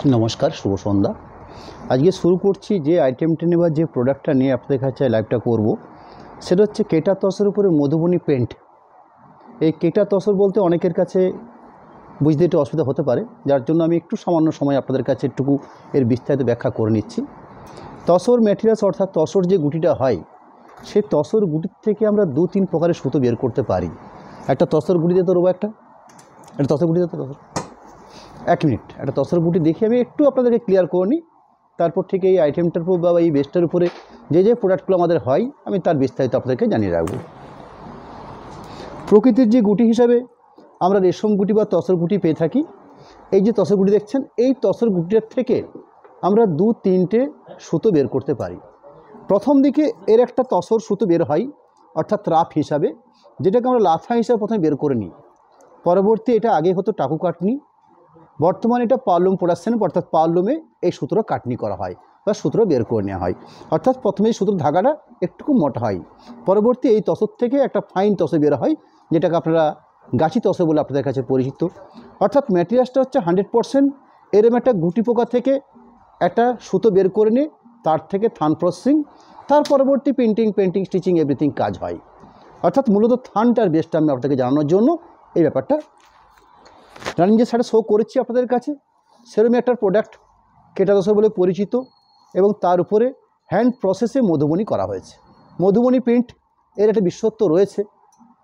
नमस्कार शुभ सन्ध्या। आज के शुरू करছি যে আইটেমটা নিয়ে বা যে প্রোডাক্টটা নিয়ে আপনাদের কাছে লাইভটা করব সেটা হচ্ছে কেটা তসরের উপরে মধুবনী পেন্ট। এই কেটা তসর বলতে অনেকের কাছে বুঝতে একটু অসুবিধা হতে পারে, যার জন্য আমি একটু সামান্য সময় আপনাদের কাছে একটু এর বিস্তারিত ব্যাখ্যা করে নিচ্ছি। তসর ম্যাটেরিয়ালস অর্থাৎ তসর যে গুটিটা হয় সেই তসর গুটির থেকে আমরা দু তিন প্রকারের সুতো বের করতে পারি। একটা তসর গুটি দিয়ে ধরবো, একটা তসর গুটি দিয়ে তসর। এক মিনিট, একটা তসর গুটি দেখি আমি একটু আপনাদেরকে ক্লিয়ার করে নিই, তারপর থেকে এই আইটেমটার উপর বা এই বেসটার উপরে যে যে প্রোডাক্টগুলো আমাদের হয় আমি তার বিস্তারিত আপনাদেরকে জানিয়ে রাখব। প্রকৃতির যে গুটি হিসাবে আমরা রেশম গুটি বা তসর গুটি পেয়ে থাকি, এই যে তসর গুটি দেখছেন এই তসর গুটির থেকে আমরা দু তিনটে সুতো বের করতে পারি। প্রথম দিকে এর একটা তসর সুতো বের হয় অর্থাৎ রাফ হিসাবে, যেটাকে আমরা লাফা হিসাবে প্রথমে বের করে নিই। পরবর্তী এটা আগে হতো টাকু কাটনি, বর্তমানে এটা পার্লুম প্রোডাকশন অর্থাৎ পার্লুমে এই সুতোটা কাটনি করা হয় বা সুতোটা বের করে নেওয়া হয়। অর্থাৎ প্রথমে এই সুতোর ধাগাটা একটু মোটা হয়, পরবর্তী এই তসর থেকে একটা ফাইন তসর বের হয় যেটাকে আপনারা গাছি তসর বলে আপনাদের কাছে পরিচিত। অর্থাৎ ম্যাটেরিয়ালসটা হচ্ছে 100% এরম একটা গুটি পোকা থেকে একটা সুতো বের করে নিয়ে তার থেকে থান প্রসেসিং, তার পরবর্তী পেন্টিং স্টিচিং এভরিথিং কাজ হয়। অর্থাৎ মূলত থানটার বেসটা আমি আপনাকে জানানোর জন্য এই ব্যাপারটা রানিং যে সাইডে শো করেছি আপনাদের কাছে, সেরকমই একটা প্রোডাক্ট কেটা তসর বলে পরিচিত এবং তার উপরে হ্যান্ড প্রসেসে মধুবনী করা হয়েছে। মধুবনী প্রিন্ট এর একটা বিশেষত্ব রয়েছে,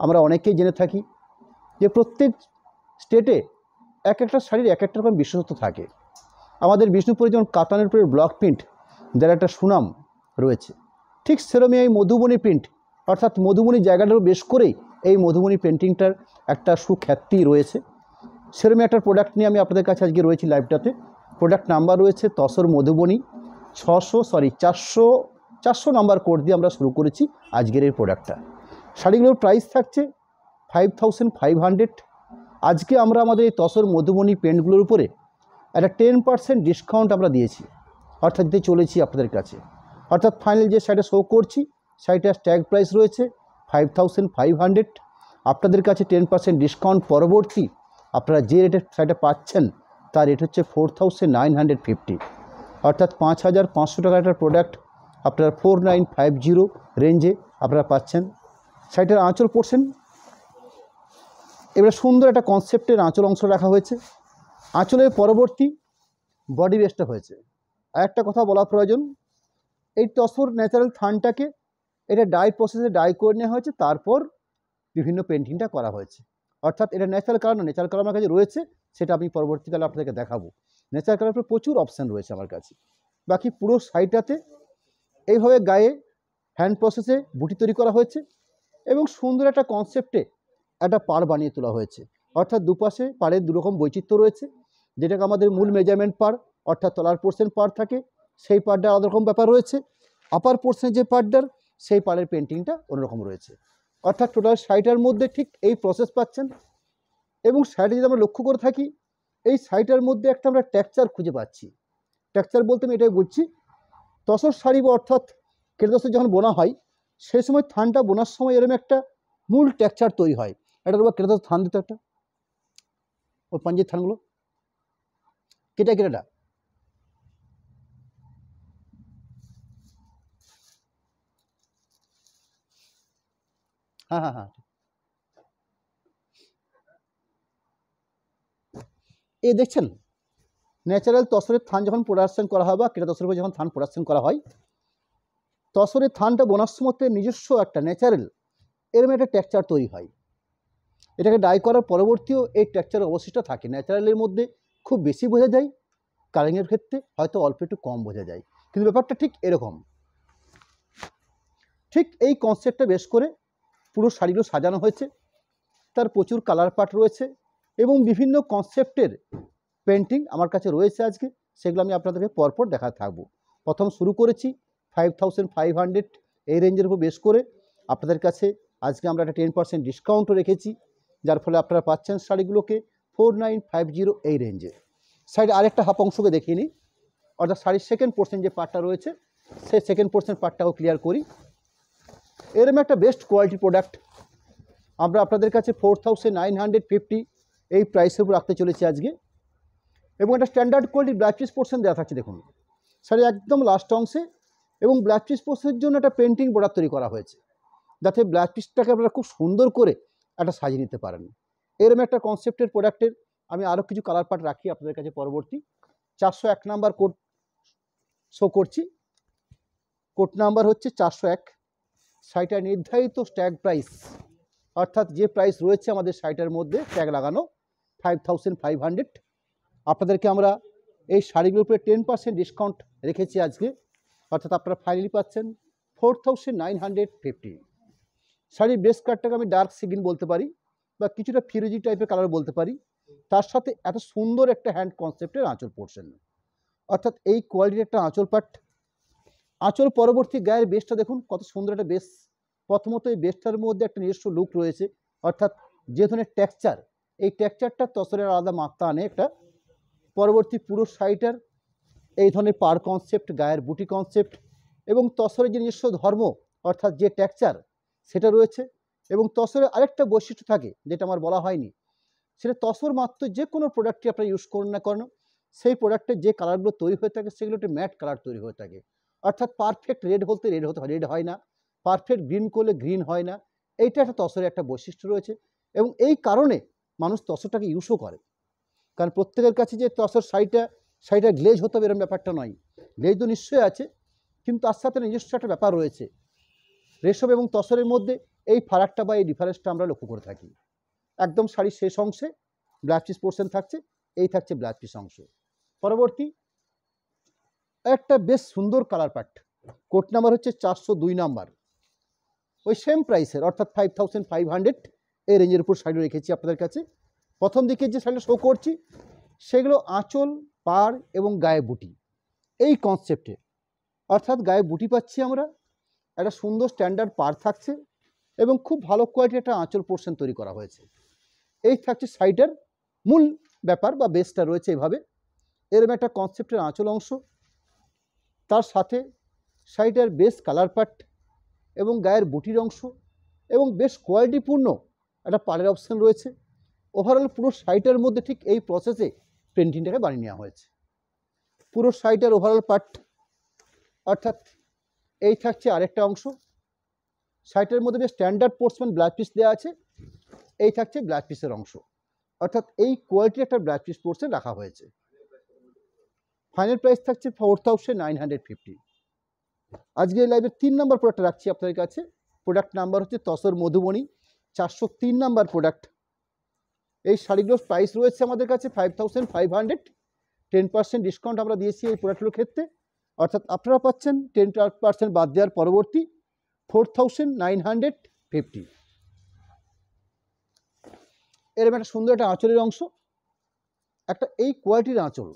আমরা অনেকেই জেনে থাকি যে প্রত্যেক স্টেটে এক একটা শাড়ির এক একটা রকম বিশেষত্ব থাকে। আমাদের বিষ্ণুপুরে যেমন কাতানের উপরে ব্লক প্রিন্ট যার একটা সুনাম রয়েছে, ঠিক সেরকমই এই মধুবনী প্রিন্ট অর্থাৎ মধুবনী জায়গাটারও বেশ করেই এই মধুবনী পেন্টিংটার একটা সুখ্যাতি রয়েছে। সেরকম একটা প্রোডাক্ট নিয়ে আমি আপনাদের কাছে আজকে রয়েছি লাইভটাতে। প্রোডাক্ট নাম্বার রয়েছে তসর মধুবনী 400 নাম্বার কোড দিয়ে আমরা শুরু করেছি আজকের এই প্রোডাক্টটা। শাড়িগুলোর প্রাইস থাকছে 5500। আজকে আমরা আমাদের এই তসর মধুবনী পেন্টগুলোর উপরে একটা 10% ডিসকাউন্ট আমরা দিয়েছি, অর্থাৎ দিতে চলেছি আপনাদের কাছে। অর্থাৎ ফাইনাল যে শাড়িটা শো করছি শাড়িটার ট্যাগ প্রাইস রয়েছে 5500। আপনাদের কাছে 10% ডিসকাউন্ট পরবর্তী আপনারা যে রেটের শাড়িটা পাচ্ছেন তার রেট হচ্ছে 4950, অর্থাৎ 5500 টাকার একটা প্রোডাক্ট আপনারা 4950 রেঞ্জে আপনারা পাচ্ছেন। শাড়িটার আঁচল পোর্শন এবার সুন্দর একটা কনসেপ্টের আঁচল অংশ রাখা হয়েছে। আঁচলের পরবর্তী বডি বেসটা হয়েছে। আর একটা কথা বলা প্রয়োজন, এই তসর ন্যাচারাল থানটাকে এটা ডাই প্রসেসে ডাই করে নেওয়া হয়েছে, তারপর বিভিন্ন পেন্টিংটা করা হয়েছে। অর্থাৎ এটা ন্যাচারাল কালার না, ন্যাচারাল কালার আমার কাছে রয়েছে, সেটা আমি পরবর্তীকালে আপনাদেরকে দেখাবো। ন্যাচারাল কালার প্রচুর অপশান রয়েছে আমার কাছে। বাকি পুরো শাড়িটাতে এইভাবে গায়ে হ্যান্ড প্রসেসে বুটি তৈরি করা হয়েছে এবং সুন্দর একটা কনসেপ্টে একটা পাড় বানিয়ে তোলা হয়েছে। অর্থাৎ দুপাশে পাড়ের দুরকম বৈচিত্র্য রয়েছে, যেটাকে আমাদের মূল মেজারমেন্ট পাড় অর্থাৎ তলার পোর্শন পাড় থাকে সেই পাড়টা আলাদা রকম ব্যাপার রয়েছে, আপার পোর্শনের যে পাড়টার সেই পাড়ের পেন্টিংটা অন্যরকম রয়েছে। অর্থাৎ টোটাল শাড়িটার মধ্যে ঠিক এই প্রসেস পাচ্ছেন। এবং শাড়িটা যদি আমরা লক্ষ্য করে থাকি এই শাড়িটার মধ্যে একটা আমরা টেক্সচার খুঁজে পাচ্ছি। টেক্সচার বলতে আমি এটাই বলছি, তসর শাড়ি বা অর্থাৎ কেটা তসর যখন বোনা হয় সেই সময় থানটা বোনার সময় এরকম একটা মূল টেক্সচার তৈরি হয়। এটা বা কেটা তসর থান দিতে একটা ওই পাঞ্জের থানগুলো কেটাটা হ্যাঁ এই দেখছেন ন্যাচারাল তসরের থান যখন প্রোডাকশন করা হয় বা কেটা তসরের উপর যখন থান প্রোডাকশন করা হয়, তসরের থানটা বোনার সময় নিজস্ব একটা ন্যাচারাল এরকম একটা টেক্সচার তৈরি হয়। এটাকে ডাই করার পরবর্তীও এই টেক্সচার অবশিষ্ট থাকে। ন্যাচারালের মধ্যে খুব বেশি বোঝা যায়, কালারিংয়ের ক্ষেত্রে হয়তো অল্প একটু কম বোঝা যায়, কিন্তু ব্যাপারটা ঠিক এরকম। ঠিক এই কনসেপ্টটা বেশ করে পুরো শাড়িগুলো সাজানো হয়েছে, তার প্রচুর কালার পার্ট রয়েছে এবং বিভিন্ন কনসেপ্টের পেন্টিং আমার কাছে রয়েছে আজকে, সেগুলো আমি আপনাদেরকে পরপর দেখাতে থাকবো। প্রথম শুরু করেছি 5500 এই রেঞ্জের উপর বেশ করে আপনাদের কাছে আজকে আমরা একটা 10% ডিসকাউন্টও রেখেছি, যার ফলে আপনারা পাচ্ছেন শাড়িগুলোকে 4950 এই রেঞ্জে। শাড়ির আরেকটা হাফ অংশকে দেখিয়ে নিই, অর্থাৎ শাড়ির সেকেন্ড পোর্শন যে পার্টটা রয়েছে সেই সেকেন্ড পোর্শন পার্টটাও ক্লিয়ার করি। এরকম একটা বেস্ট কোয়ালিটি প্রোডাক্ট আমরা আপনাদের কাছে 4950 এই প্রাইসের উপর রাখতে চলেছি আজকে। এবং একটা স্ট্যান্ডার্ড কোয়ালিটির ব্লাউজ পিস পোর্শন দেওয়া থাকছে দেখুন শাড়ি একদম লাস্ট অংশে, এবং ব্লাউজ পিস পোর্শনের জন্য একটা পেন্টিং বর্ডার তৈরি করা হয়েছে যাতে ব্লাউজ পিসটাকে আপনারা খুব সুন্দর করে একটা সাজিয়ে নিতে পারেন। এরকম একটা কনসেপ্টের প্রোডাক্টের আমি আরও কিছু কালার পার্ট রাখি আপনাদের কাছে পরবর্তী। 401 নাম্বার কোড শো করছি, কোড নাম্বার হচ্ছে 401। শাড়িটার নির্ধারিত ট্যাগ প্রাইস, অর্থাৎ যে প্রাইস রয়েছে আমাদের শাড়িটার মধ্যে ট্যাগ লাগানো 5500। আপনাদেরকে আমরা এই শাড়িগুলোর উপরে 10% ডিসকাউন্ট রেখেছি আজকে, অর্থাৎ আপনারা ফাইনালি পাচ্ছেন 4950। শাড়ির বেস কালারটাকে আমি ডার্ক সিগিন বলতে পারি বা কিছুটা ফিরোজি টাইপের কালার বলতে পারি, তার সাথে এত সুন্দর একটা হ্যান্ড কনসেপ্টের আঁচল পোর্শন, অর্থাৎ এই কোয়ালিটির একটা আঁচল পাট। আঁচল পরবর্তী গায়ের বেসটা দেখুন কত সুন্দর একটা বেস। প্রথমত এই বেসটার মধ্যে একটা নিজস্ব লুক রয়েছে, অর্থাৎ যে ধরনের টেক্সচার, এই টেক্সচারটা তসরের আলাদা মাত্রা আনে একটা। পরবর্তী পুরো শাড়িটার এই ধরনের পার কনসেপ্ট, গায়ের বুটি কনসেপ্ট এবং তসরের যে নিজস্ব ধর্ম, অর্থাৎ যে টেক্সচার সেটা রয়েছে। এবং তসরের আরেকটা বৈশিষ্ট্য থাকে যেটা আমার বলা হয়নি, সেটা তসর মাত্র যে কোনো প্রোডাক্টটি আপনারা ইউজ করুন না কেন, সেই প্রোডাক্টের যে কালারগুলো তৈরি হয়ে থাকে সেগুলো একটা ম্যাট কালার তৈরি হয়ে থাকে। অর্থাৎ পারফেক্ট রেড হতে রেড হয় না, পারফেক্ট গ্রিন করলে গ্রিন হয় না। এইটা একটা তসরের একটা বৈশিষ্ট্য রয়েছে, এবং এই কারণে মানুষ তসরটাকে ইউজও করে। কারণ প্রত্যেকের কাছে যে তসর শাড়িটা গ্লেজ হতে হবে এরকম ব্যাপারটা নয়। গ্লেজ তো নিশ্চয়ই আছে, কিন্তু তার সাথে নিজস্ব একটা ব্যাপার রয়েছে। রেশম এবং তসরের মধ্যে এই ফারাকটা বা এই ডিফারেন্সটা আমরা লক্ষ্য করে থাকি। একদম শাড়ির শেষ অংশে ব্লাউজ পিস পোর্শন থাকছে, এই থাকছে ব্লাউজ পিস অংশ। পরবর্তী একটা বেশ সুন্দর কালার প্যাট, কোড নাম্বার হচ্ছে 402 নাম্বার, ওই সেম প্রাইসের অর্থাৎ 5500 এই রেঞ্জের উপর শাড়ি রেখেছি আপনাদের কাছে। প্রথম দিকে যে শাড়িটা শো করছি সেগুলো আঁচল, পাড় এবং গায়ে বুটি এই কনসেপ্টে, অর্থাৎ গায়ে বুটি পাচ্ছি আমরা, একটা সুন্দর স্ট্যান্ডার্ড পাড় থাকছে এবং খুব ভালো কোয়ালিটির একটা আঁচল পোর্শন তৈরি করা হয়েছে। এই থাকছে শাড়িটার মূল ব্যাপার বা বেসটা রয়েছে এভাবে, এরকম একটা কনসেপ্টের আঁচল অংশ, তার সাথে শাড়িটার বেস কালার পাট এবং গায়ের বুটির অংশ এবং বেশ কোয়ালিটিপূর্ণ একটা পাড়ের অপশান রয়েছে। ওভারঅল পুরো শাড়িটার মধ্যে ঠিক এই প্রসেসে পেন্টিংটাকে বানিয়ে নেওয়া হয়েছে। পুরো শাড়িটার ওভারঅল পার্ট, অর্থাৎ এই থাকছে আরেকটা অংশ। শাড়িটার মধ্যে বেশ স্ট্যান্ডার্ড পোর্শন ব্লাউজ পিস দেওয়া আছে, এই থাকছে ব্লাউজ পিসের অংশ, অর্থাৎ এই কোয়ালিটির একটা ব্লাউজ পিস পোর্শন রাখা হয়েছে। ফাইনাল প্রাইস থাকছে 4950। আজকে এই লাইভের 3 নম্বর প্রোডাক্ট রাখছি আপনাদের কাছে। প্রোডাক্ট নাম্বার হচ্ছে তসর মধুবনী, 403 নাম্বার প্রোডাক্ট। এই শাড়িগুলোর প্রাইস রয়েছে আমাদের কাছে 5500। 10% ডিসকাউন্ট আমরা দিয়েছি এই প্রোডাক্টগুলোর ক্ষেত্রে, অর্থাৎ আপনারা পাচ্ছেন 10% বাদ দেওয়ার পরবর্তী 4950। এরকম একটা সুন্দর একটা আঁচলের অংশ, একটা এই কোয়ালিটির আঁচল।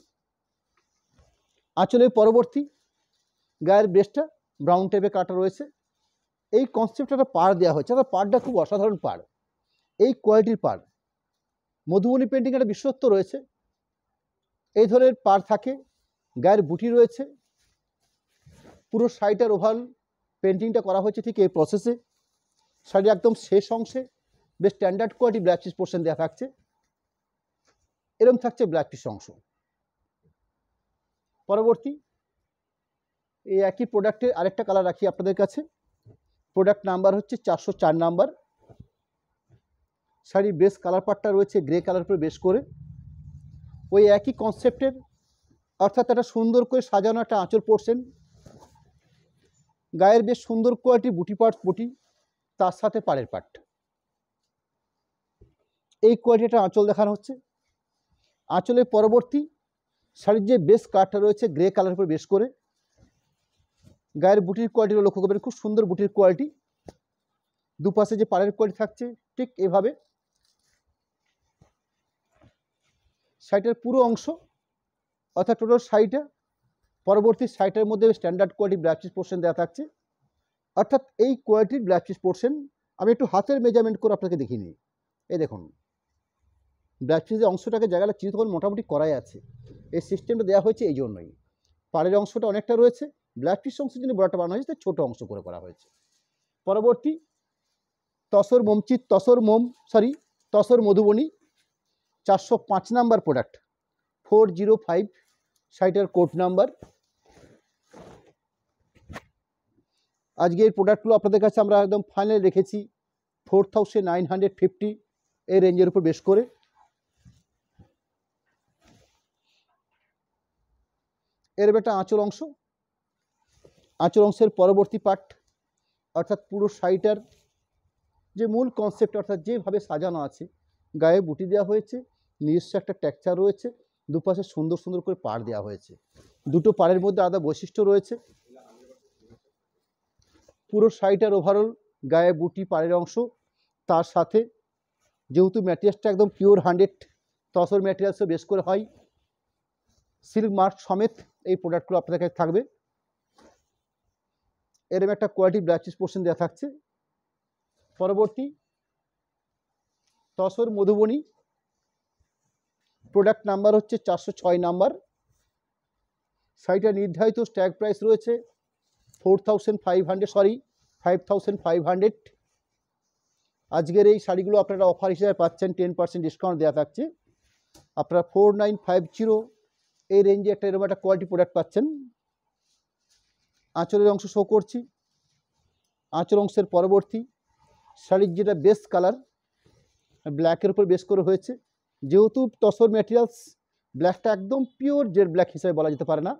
আঁচলের পরবর্তী গায়ের বেসটা ব্রাউন টাইপের কাটা রয়েছে, এই কনসেপ্টটা একটা পাড় দেওয়া হয়েছে, একটা পাড়টা খুব অসাধারণ পাড়, এই কোয়ালিটির পাড়। মধুবনী পেন্টিং একটা বিশেষত্ব রয়েছে, এই ধরনের পাড় থাকে, গায়ের বুটি রয়েছে। পুরো শাড়িটার ওভারঅল পেন্টিংটা করা হয়েছে ঠিক এই প্রসেসে। শাড়ির একদম শেষ অংশে বেশ standard quality blouse piece portion দেওয়া থাকছে, এরকম থাকছে ব্লাউজ পিস অংশ। পরবর্তী এই একই প্রোডাক্টের আরেকটা কালার রাখি আপনাদের কাছে। প্রোডাক্ট নাম্বার হচ্ছে 404 নাম্বার। শাড়ির বেস কালার পার্টটা রয়েছে গ্রে কালার উপরে বেশ করে, ওই একই কনসেপ্টের, অর্থাৎ একটা সুন্দর করে সাজানো একটা আঁচল পোর্শন, গায়ের বেশ সুন্দর কোয়ালিটি বুটি পার্ট বুটি, তার সাথে পাড়ের পার্ট, এই কোয়ালিটিটা আঁচল দেখানো হচ্ছে। আঁচলের পরবর্তী শাড়ির যে বেস কালারটা রয়েছে গ্রে কালার উপরে বেশ করে, গায়ের বুটির কোয়ালিটিগুলো লক্ষ্য করবেন, খুব সুন্দর বুটির কোয়ালিটি। দুপাশে যে পাড়ের কোয়ালিটি থাকছে ঠিক এভাবে। শাড়িটার পুরো অংশ, অর্থাৎ টোটাল শাড়িটা, পরবর্তী শাড়িটার মধ্যে standard quality blouse piece portion দেওয়া থাকছে, অর্থাৎ এই কোয়ালিটির ব্লাউজ পিস পোর্শন। আমি একটু হাতের মেজারমেন্ট করে আপনাকে দেখিয়ে নিই। এই দেখুন ব্লাউজ পিসের অংশটাকে জায়গাটা চিহ্নিত করে মোটামুটি করাই আছে, এই সিস্টেমটা দেওয়া হয়েছে এই জন্যই। পাড়ের অংশটা অনেকটা রয়েছে, ব্লাউজ পিস অংশের জন্য বড়টা বানানো হয়েছে, ছোটো অংশ করে করা হয়েছে। পরবর্তী তসর মধুবনী 405 নাম্বার প্রোডাক্ট। 405 শাড়িটার কোড নাম্বার। আজকে এই প্রোডাক্টগুলো আপনাদের কাছে আমরা একদম ফাইনাল রেখেছি 4950 এই রেঞ্জের উপর বেশ করে। এর একটা আঁচল অংশ, আঁচল অংশের পরবর্তী পার্ট অর্থাৎ পুরো শাড়িটার যে মূল কনসেপ্ট অর্থাৎ যেভাবে সাজানো আছে, গায়ে বুটি দেওয়া হয়েছে, নিজস্ব একটা টেক্সচার রয়েছে, দুপাশে সুন্দর সুন্দর করে পাড় দেওয়া হয়েছে, দুটো পাড়ের মধ্যে আলাদা বৈশিষ্ট্য রয়েছে। পুরো শাড়িটার ওভারঅল গায়ে বুটি পাড়ের অংশ, তার সাথে যেহেতু ম্যাটেরিয়ালসটা একদম পিওর 100 তসর ম্যাটেরিয়ালসও বেশ করে হয়, সিল্ক মার্ক সমেত এই প্রোডাক্টগুলো আপনাদের কাছে থাকবে। এরকম একটা কোয়ালিটি ব্লাউজ পিস পোর্শন দেওয়া থাকছে। পরবর্তী তসর মধুবনী, প্রোডাক্ট নাম্বার হচ্ছে 406 নাম্বার। শাড়িটা নির্ধারিত স্ট্যাগ প্রাইস রয়েছে 5500। আজকের এই শাড়িগুলো আপনারা অফার হিসেবে পাচ্ছেন 10% ডিসকাউন্ট দেওয়া থাকছে। আপনারা 4950 এই রেঞ্জে একটা এরকম একটা কোয়ালিটি প্রোডাক্ট পাচ্ছেন। আঁচলের অংশ শো করছি। আঁচল অংশের পরবর্তী শাড়ির যেটা বেস কালার ব্ল্যাকের উপর বেস করে হয়েছে, যেহেতু তসর ম্যাটেরিয়ালস ব্ল্যাকটা একদম পিওর জেড ব্ল্যাক হিসেবে বলা যেতে পারে না।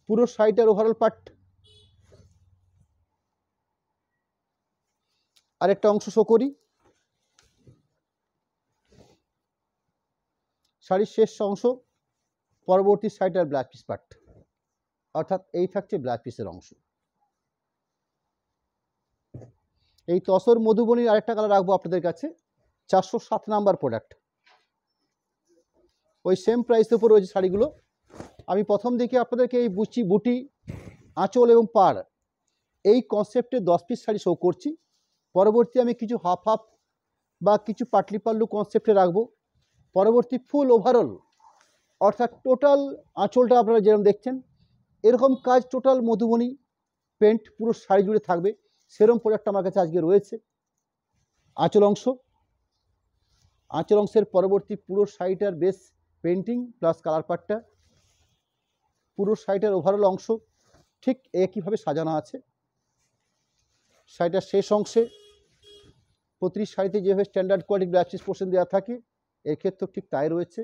পুরো শাড়িটার ওভারঅল পার্ট আরেকটা অংশ শো করি। শাড়ির শেষ অংশ পরবর্তী শাড়িটার ব্লাউজ পিস পার্ট, অর্থাৎ এই থাকছে ব্লাউজ পিসের অংশ। এই তসর মধুবনীর আরেকটা কালার রাখবো আপনাদের কাছে, 407 নাম্বার প্রোডাক্ট। ওই সেম প্রাইসের উপর রয়েছে শাড়িগুলো। আমি প্রথম দিকে আপনাদেরকে এই বুটি আঁচল এবং পাড় এই কনসেপ্টে 10 পিস শাড়ি শো করছি। পরবর্তী আমি কিছু হাফ হাফ বা কিছু পাটলি পাল্লু কনসেপ্টে রাখবো। পরবর্তী ফুল ওভারঅল অর্থাৎ টোটাল আঁচলটা আপনারা যেরকম দেখছেন এরকম কাজ টোটাল মধুবনী পেন্ট পুরো শাড়ি জুড়ে থাকবে, সেরকম প্রোডাক্ট আমার কাছে আজকে রয়েছে। আঁচল অংশ, আঁচল অংশের পরবর্তী পুরো শাড়িটার বেস পেন্টিং প্লাস কালার পার্টটা, পুরো শাড়িটার ওভারঅল অংশ ঠিক একইভাবে সাজানো আছে। শাড়িটার শেষ অংশে প্রতিটি শাড়িতে যেভাবে standard quality blouse piece portion দেওয়া থাকে এর ক্ষেত্রেও ঠিক তাই রয়েছে।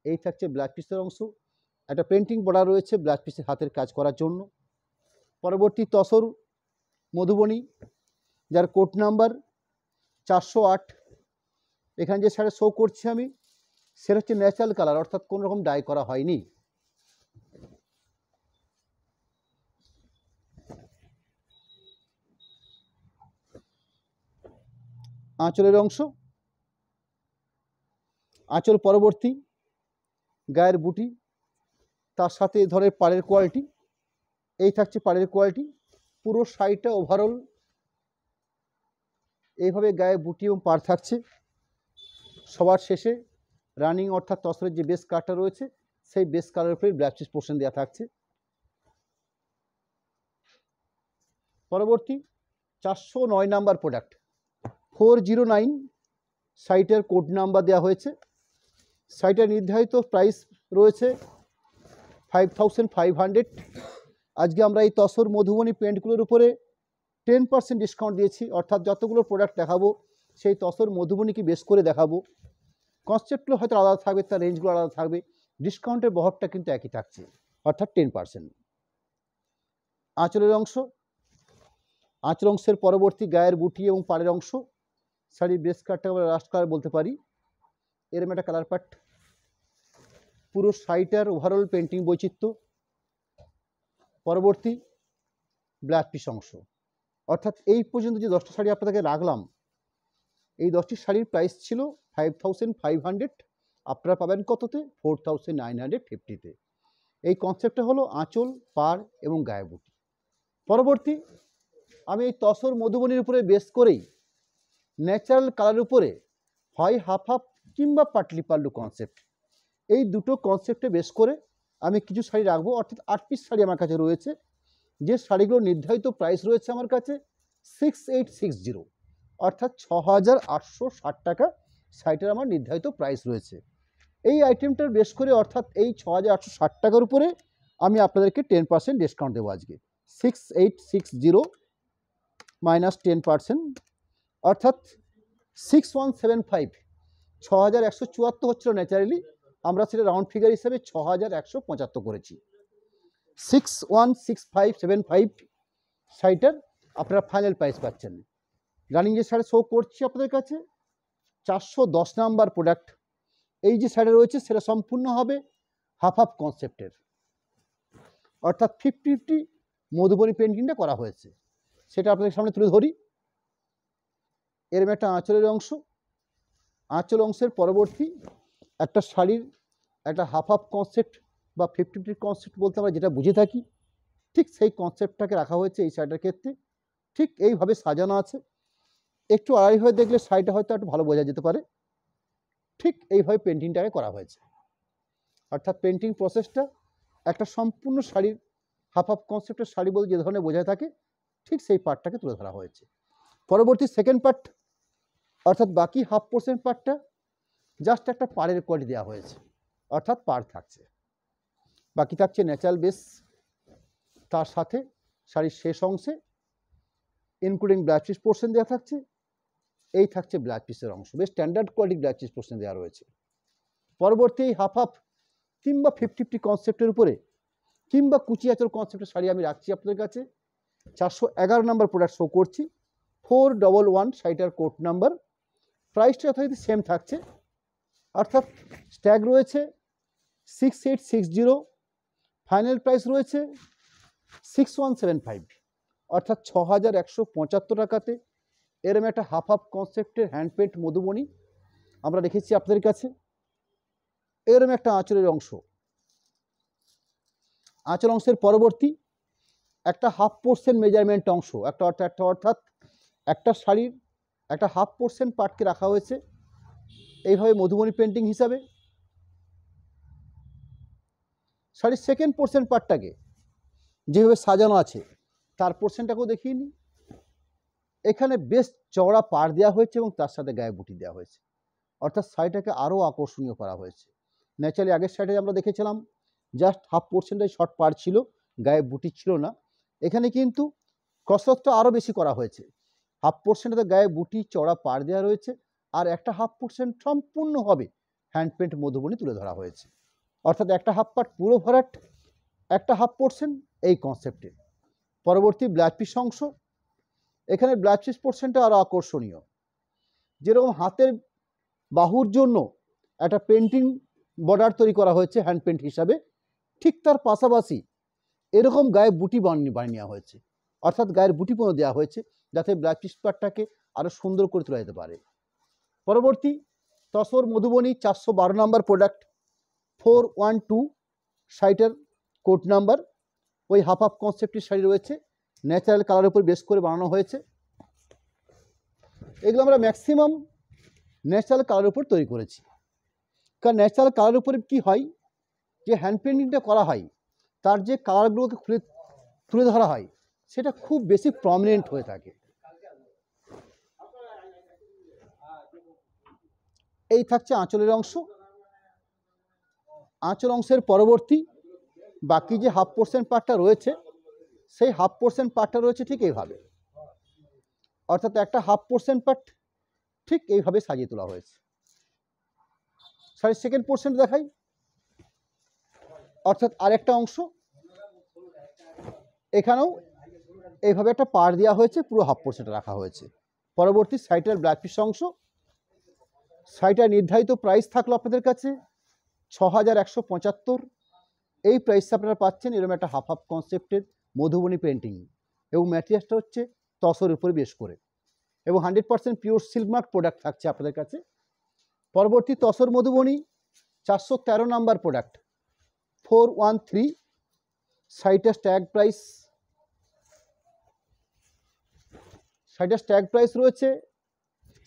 এই থাকছে ব্লাউজ পিসের অংশ, একটা পেন্টিং বর্ডার রয়েছে ব্লাউজ পিসের হাতের কাজ করার জন্য। পরবর্তী তসর মধুবনী যার কোড নাম্বার 408, এখানে যে শাড়ি শো করছি আমি সেটা হচ্ছে ন্যাচারাল কালার, অর্থাৎ কোনো রকম ডাই করা হয়নি। আঁচলের অংশ, আঁচল পরবর্তী গায়ের বুটি, তার সাথে এই ধরনের পাড়ের কোয়ালিটি, এই থাকছে পাড়ের কোয়ালিটি। পুরো শাড়িটা ওভারঅল এইভাবে গায়ে বুটি এবং পাড় থাকছে। সবার শেষে রানিং অর্থাৎ তসরের যে বেস কালারটা রয়েছে সেই বেস কালারের উপরে ব্লাউজ পিস পোর্শন দেওয়া থাকছে। পরবর্তী 409 নাম্বার প্রোডাক্ট, 409 শাড়িটার কোড নাম্বার দেওয়া হয়েছে। শাড়িটার নির্ধারিত প্রাইস রয়েছে 5500। আজকে আমরা এই তসর মধুবনী পেন্টগুলোর উপরে 10% ডিসকাউন্ট দিয়েছি, অর্থাৎ যতগুলো প্রোডাক্ট দেখাবো সেই তসর মধুবনীকে বেশ করে দেখাবো। কনসেপ্টগুলো হয়তো আলাদা থাকবে, তার রেঞ্জগুলো আলাদা থাকবে, ডিসকাউন্টের বহরটা কিন্তু একই থাকছে অর্থাৎ 10%। আঁচলের অংশ, আঁচল অংশের পরবর্তী গায়ের বুটি এবং পাড়ের অংশ, শাড়ির বেস কালারটা আমরা লাস্ট কালার বলতে পারি, এরম একটা কালার পার্ট। পুরো শাড়িটার ওভারঅল পেন্টিং বৈচিত্র্য। পরবর্তী ব্লাউজ পিস অংশ, অর্থাৎ এই পর্যন্ত যে 10টা শাড়ি আপনাদেরকে রাখলাম এই 10টি শাড়ির প্রাইস ছিল 5500, আপনারা পাবেন কততে? 4950-তে। এই কনসেপ্টটা হলো আঁচল, পাড় এবং গায়ে বুটি। পরবর্তী আমি এই তসর মধুবনীর উপরে বেস করেই ন্যাচারাল কালারের উপরে হয় হাফ হাফ কিংবা পাটলি পাল্লু কনসেপ্ট, এই দুটো কনসেপ্টে বেস করে আমি কিছু শাড়ি রাখবো, অর্থাৎ 8 পিস শাড়ি আমার কাছে রয়েছে। যে শাড়িগুলো নির্ধারিত প্রাইস রয়েছে আমার কাছে 6860, অর্থাৎ 6860 টাকা শাড়িটার আমার নির্ধারিত প্রাইস রয়েছে। এই আইটেমটার বেশ করে অর্থাৎ এই 6,860 টাকার উপরে আমি আপনাদেরকে 10% ডিসকাউন্ট দেবো আজকে। 6860 মাইনাস 10%, অর্থাৎ 6175, 6,174 হচ্ছিল ন্যাচারালি, আমরা সেটা রাউন্ড ফিগার হিসেবে 6,175 করেছি। 616575 শাড়িটার আপনারা ফাইনাল প্রাইস পাচ্ছেন। রানিং যে শাড়ি শো করছি আপনাদের কাছে 410 নাম্বার প্রোডাক্ট, এই যে শাড়ি রয়েছে সেটা সম্পূর্ণ হবে হাফ হাফ কনসেপ্টের, অর্থাৎ 50-50 মধুবনী পেন্টিংটা করা হয়েছে, সেটা আপনাদের সামনে তুলে ধরি। এরম একটা আঁচলের অংশ, আঁচল অংশের পরবর্তী একটা শাড়ির একটা হাফ হাফ কনসেপ্ট বা 50-50 কনসেপ্ট বলতে আমরা যেটা বুঝে থাকি, ঠিক সেই কনসেপ্টটাকে রাখা হয়েছে এই শাড়িটার ক্ষেত্রে। ঠিক এইভাবে সাজানো আছে, একটু আড়াই হয়ে দেখলে শাড়িটা হয়তো একটু ভালো বোঝা যেতে পারে। ঠিক এইভাবে পেন্টিংটাকে করা হয়েছে, অর্থাৎ পেন্টিং প্রসেসটা একটা সম্পূর্ণ শাড়ির হাফ হাফ কনসেপ্টের শাড়ি বলতে যে ধরনের বোঝায় থাকে ঠিক সেই পার্টটাকে তুলে ধরা হয়েছে। পরবর্তী সেকেন্ড পার্ট, অর্থাৎ বাকি হাফ পোর্শন পার্টটা জাস্ট একটা পাড়ের কোয়ালিটি দেওয়া হয়েছে, অর্থাৎ পাড় থাকছে, বাকি থাকছে ন্যাচারাল বেস। তার সাথে শাড়ির শেষ অংশে ইনক্লুডিং ব্লাউজ পিস পোর্শন দেওয়া থাকছে, এই থাকছে ব্লাউজ পিসের অংশ, বেশ standard quality blouse piece portion দেওয়া রয়েছে। পরবর্তী এই হাফ হাফ কিংবা 50-50 কনসেপ্টের উপরে কিংবা কুচি আঁচল কনসেপ্টের শাড়ি আমি রাখছি আপনাদের কাছে। 411 নাম্বার প্রোডাক্ট শো করছি, 411 শাড়িটার কোড নাম্বার। প্রাইসটা যথারীতি সেম থাকছে, অর্থাৎ স্ট্যাগ রয়েছে 6860, ফাইনাল প্রাইস রয়েছে 6175, অর্থাৎ 6,175 টাকাতে এরম একটা হাফ হাফ কনসেপ্টের হ্যান্ড পেন্ট মধুবনী আমরা রেখেছি আপনাদের কাছে। এরম একটা আঁচলের অংশ, আঁচল অংশের পরবর্তী একটা হাফ পোর্শন মেজারমেন্ট অংশ, অর্থাৎ একটা শাড়ির একটা হাফ পোর্শন পার্টকে রাখা হয়েছে এইভাবে মধুবনী পেন্টিং হিসাবে। শাড়ির সেকেন্ড পোর্শন পার্টটাকে যেভাবে সাজানো আছে তার পোর্শনটাকেও দেখিয়ে নিই। এখানে বেশ চওড়া পাড় দেওয়া হয়েছে এবং তার সাথে গায়ে বুটি দেওয়া হয়েছে, অর্থাৎ শাড়িটাকে আরও আকর্ষণীয় করা হয়েছে। ন্যাচারালি আগের শাড়িতে আমরা দেখেছিলাম জাস্ট হাফ পোর্শনটাই শর্ট পাড় ছিল, গায়ে বুটি ছিল না। এখানে কিন্তু কসরতটা আরও বেশি করা হয়েছে, হাফ পোর্শনটাতে গায়ে বুটি চওড়া পাড় দেওয়া রয়েছে, আর একটা হাফ পোর্শন সম্পূর্ণভাবে হ্যান্ড পেন্ট মধুবনী তুলে ধরা হয়েছে, অর্থাৎ একটা হাফ পার্ট পুরো ভরাট, একটা হাফ পোর্শন এই কনসেপ্টে। পরবর্তী ব্লাউজ পিস অংশ, এখানে ব্লাউজ পিস পোর্শনটা আরও আকর্ষণীয়, যেরকম হাতের বাহুর জন্য একটা পেন্টিং বর্ডার তৈরি করা হয়েছে হ্যান্ড পেন্ট হিসাবে, ঠিক তার পাশাপাশি এরকম গায়ে বুটি বানিয়ে নেওয়া হয়েছে, অর্থাৎ গায়ের বুটি পুরো দেওয়া হয়েছে যাতে ব্লাউজ পিস পার্টটাকে আরও সুন্দর করে তোলা যেতে পারে। পরবর্তী তসর মধুবনী 412 নাম্বার প্রোডাক্ট, 412 শাড়িটার কোড নাম্বার, ওই হাফ হাফ কনসেপ্টের শাড়ি রয়েছে, ন্যাচারাল কালারের উপর বেস করে বানানো হয়েছে। এগুলো আমরা ম্যাক্সিমাম ন্যাচারাল কালারের উপর তৈরি করেছি, কারণ ন্যাচারাল কালারের উপরে কী হয়, যে হ্যান্ড পেন্টিংটা করা হয় তার যে কালারগুলোকে তুলে ধরা হয় সেটা খুব বেশি প্রমিনেন্ট হয়ে থাকে। এই থাকছে আঁচলের অংশ, আঁচল অংশের পরবর্তী বাকি যে হাফ পোর্শন পার্টটা রয়েছে সেই হাফ পোর্শন পার্টটা রয়েছে ঠিক এইভাবে, অর্থাৎ একটা হাফ পোর্শন পার্ট ঠিক এইভাবে সাজিয়ে তোলা হয়েছে। শাড়ির সেকেন্ড পোর্শন দেখাই, অর্থাৎ আরেকটা অংশ এখানেও এইভাবে একটা পাড় দেওয়া হয়েছে, পুরো হাফ পোর্শনটা রাখা হয়েছে। পরবর্তী শাড়িটার ব্লাউজ পিস অংশ, শাড়িটার নির্ধারিত প্রাইস থাকলো আপনাদের কাছে 6,175, এই প্রাইসটা আপনারা পাচ্ছেন এরকম একটা হাফ হাফ কনসেপ্টের মধুবনী পেন্টিং, এবং ম্যাটেরিয়ালসটা হচ্ছে তসরের উপরে বেশ করে, এবং 100% পিওর সিল্ক মার্ক প্রোডাক্ট থাকছে আপনাদের কাছে। পরবর্তী তসর মধুবনী 413 নাম্বার প্রোডাক্ট, 413 শাড়িটার স্ট্যাগ প্রাইস, শাড়িটার স্ট্যাগ প্রাইস রয়েছে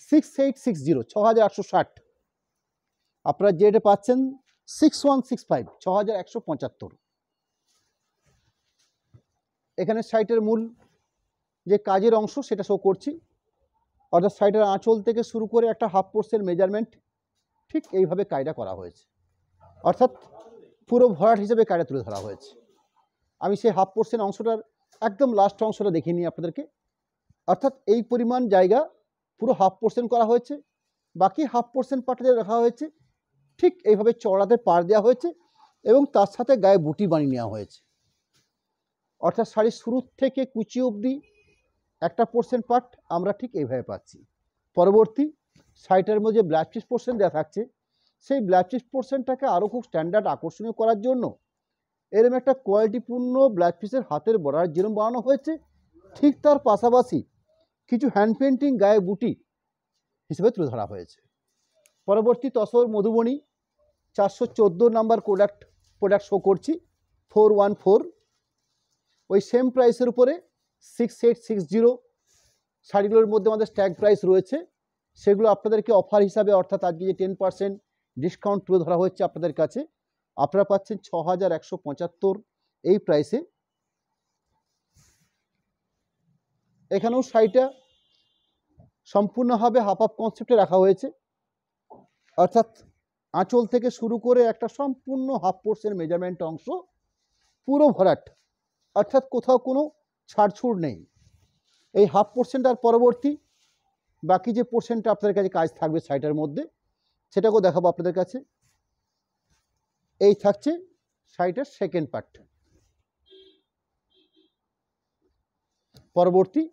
6860, 6,860, আপনারা যে রেটে পাচ্ছেন 6165, 6,175। এখানে শাড়িটার মূল যে কাজের অংশ সেটা শো করছি, অর্থাৎ শাড়িটার আঁচল থেকে শুরু করে একটা হাফ পোর্শন মেজারমেন্ট ঠিক এইভাবে কাজটা করা হয়েছে। অর্থাৎ পুরো ভরাট হিসেবে কায়দা তুলে ধরা হয়েছে। আমি সেই হাফ পোর্শন অংশটার একদম লাস্ট অংশটা দেখিয়ে নিই আপনাদেরকে। অর্থাৎ এই পরিমাণ জায়গা পুরো হাফ পোর্শন করা হয়েছে, বাকি হাফ পোর্শন পার্টে রাখা হয়েছে ঠিক এইভাবে চড়াতে পার দেওয়া হয়েছে এবং তার সাথে গায়ে বুটি বানিয়ে নেওয়া হয়েছে। অর্থাৎ শাড়ির শুরু থেকে কুচি অবধি একটা পোর্শন পার্ট আমরা ঠিক এইভাবে পাচ্ছি। পরবর্তী শাড়িটার মধ্যে ব্লাউজ পিস পোর্শন দেওয়া থাকছে, সেই ব্লাউজ পিস পোর্শনটাকে আরও খুব স্ট্যান্ডার্ড আকর্ষণীয় করার জন্য এরকম একটা কোয়ালিটিপূর্ণ ব্লাউজ পিসের হাতের বর্ডার যেরকম বানানো হয়েছে, ঠিক তার পাশাপাশি কিছু হ্যান্ড পেন্টিং গায়ে বুটি হিসেবে তুলে ধরা হয়েছে। পরবর্তী tussar Madhubani 414 number product show করছি 414। ওই সেম প্রাইসের উপরে 6860 শাড়িগুলোর মধ্যে আমাদের স্ট্যাগ প্রাইস রয়েছে, সেগুলো আপনাদেরকে অফার হিসাবে অর্থাৎ আজকে যে 10% ডিসকাউন্ট তুলে ধরা হচ্ছে আপনাদের কাছে, আপনারা পাচ্ছেন 6175 এই প্রাইসে। এখানেও শাড়িটা সম্পূর্ণভাবে হাফ হাফ কনসেপ্টে রাখা হয়েছে, অর্থাৎ আঁচল থেকে শুরু করে একটা সম্পূর্ণ হাফ পোর্শন মেজারমেন্ট অংশ পুরো ভরাট, অর্থাৎ কোথাও কোনো ছাড়ছুড় নেই। এই হাফ পোর্শনটার পরবর্তী বাকি যে পোর্শনটা আপনাদের কাছে কাজ থাকবে শাড়িটার মধ্যে, সেটাকেও দেখাবো আপনাদের কাছে। এই থাকছে শাড়িটার সেকেন্ড পার্ট। পরবর্তী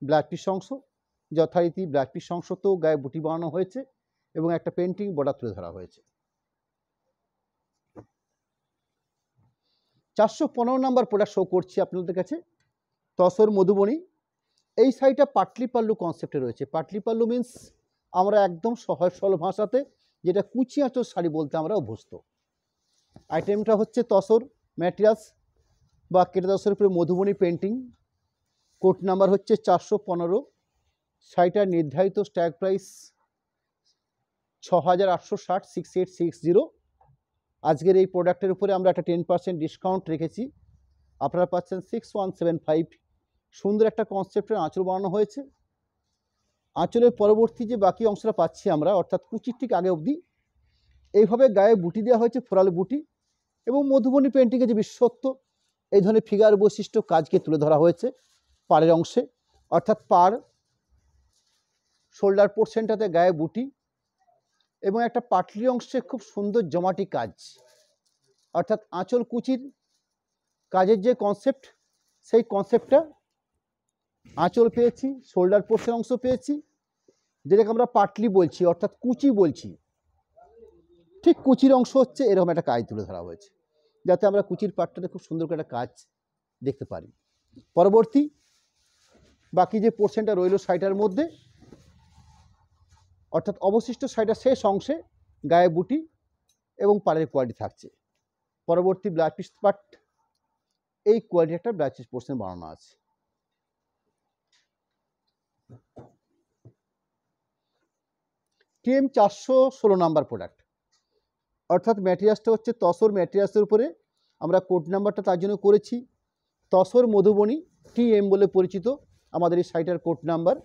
ব্লাউজ পিস অংশ, যথারীতি ব্লাউজ পিস অংশতেও গায়ে বুটি বানানো হয়েছে এবং একটা পেন্টিং বর্ডার তুলে ধরা হয়েছে। 415 নাম্বার প্রোডাক্ট শো করছি আপনাদের কাছে তসর মধুবনী। এই শাড়িটা পাটলি পাল্লু কনসেপ্টে রয়েছে। পাটলি পাল্লু মিন্স আমরা একদম সহজ সরল ভাষাতে যেটা কুচি আঁচল শাড়ি বলতে আমরা অভ্যস্ত। আইটেমটা হচ্ছে তসর ম্যাটেরিয়ালস বা কেটে তসরের উপরে মধুবনী পেন্টিং। কোড নাম্বার হচ্ছে 415। শাড়িটার নির্ধারিত স্ট্যাগ প্রাইস 6860, 6860। আজকের এই প্রোডাক্টের উপরে আমরা একটা 10% ডিসকাউন্ট রেখেছি, আপনারা পাচ্ছেন 6175। সুন্দর একটা কনসেপ্টের আঁচল বানানো হয়েছে। আঁচলের পরবর্তী যে বাকি অংশটা পাচ্ছি আমরা, অর্থাৎ কুচির ঠিক আগে অবধি এইভাবে গায়ে বুটি দেওয়া হয়েছে, ফোরাল বুটি, এবং মধুবনী পেন্টিংয়ে যে বিশেষত্ব এই ধরনের ফিগার বৈশিষ্ট্য কাজকে তুলে ধরা হয়েছে পাড়ের অংশে, অর্থাৎ পাড় শোল্ডার পোর্শনটাতে গায়ে বুটি এবং একটা পাটলি অংশে খুব সুন্দর জমাটি কাজ, অর্থাৎ আঁচল কুচির কাজের যে কনসেপ্ট সেই কনসেপ্টটা আঁচল পেয়েছি, শোল্ডার পোর্শন অংশ পেয়েছি, যেটাকে আমরা পাটলি বলছি অর্থাৎ কুচি বলছি। ঠিক কুচির অংশ হচ্ছে এরকম একটা কাজ তুলে ধরা হয়েছে, যাতে আমরা কুচির পাটটাতে খুব সুন্দর করে একটা কাজ দেখতে পারি। পরবর্তী বাকি যে পোর্শনটা রইল শাড়িটার মধ্যে, অর্থাৎ অবশিষ্ট শাড়িটার শেষ অংশে গায়ে বুটি এবং পাড়ের কোয়ালিটি থাকছে। পরবর্তী ব্লাউজ পিস পার্ট, এই কোয়ালিটি একটা ব্লাউজ পিস পোর্শন বানানো আছে। TM 416 নাম্বার প্রোডাক্ট, অর্থাৎ ম্যাটেরিয়ালসটা হচ্ছে তসর ম্যাটেরিয়ালসের উপরে আমরা কোড নাম্বারটা তার জন্য করেছি তসর মধুবনী TM বলে পরিচিত আমাদের এই শাড়িটার কোড নাম্বার।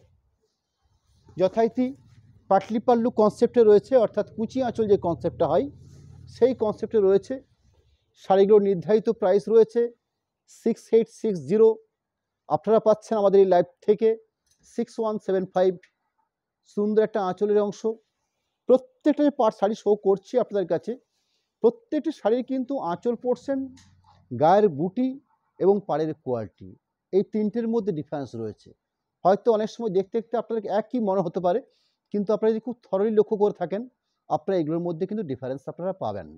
যথারীতি পাটলি পাল্লু কনসেপ্টে রয়েছে, অর্থাৎ কুচি আঁচল যে কনসেপ্টটা হয় সেই কনসেপ্টে রয়েছে। শাড়িগুলোর নির্ধারিত প্রাইস রয়েছে 6860। আপনারা পাচ্ছেন আমাদের এই লাইভ থেকে 6175। সুন্দর একটা আঁচলের অংশ। প্রত্যেকটা যে পার্ট শাড়ি শো করছি আপনাদের কাছে, প্রত্যেকটি শাড়ির কিন্তু আঁচল পোর্শন, গায়ের বুটি এবং পাড়ের কোয়ালিটি, এই তিনটের মধ্যে ডিফারেন্স রয়েছে। হয়তো অনেক সময় দেখতে দেখতে আপনাদের একই মনে হতে পারে, কিন্তু আপনারা যদি খুব থরলি লক্ষ্য করে থাকেন আপনারা এগুলোর মধ্যে কিন্তু ডিফারেন্স আপনারা পাবেন।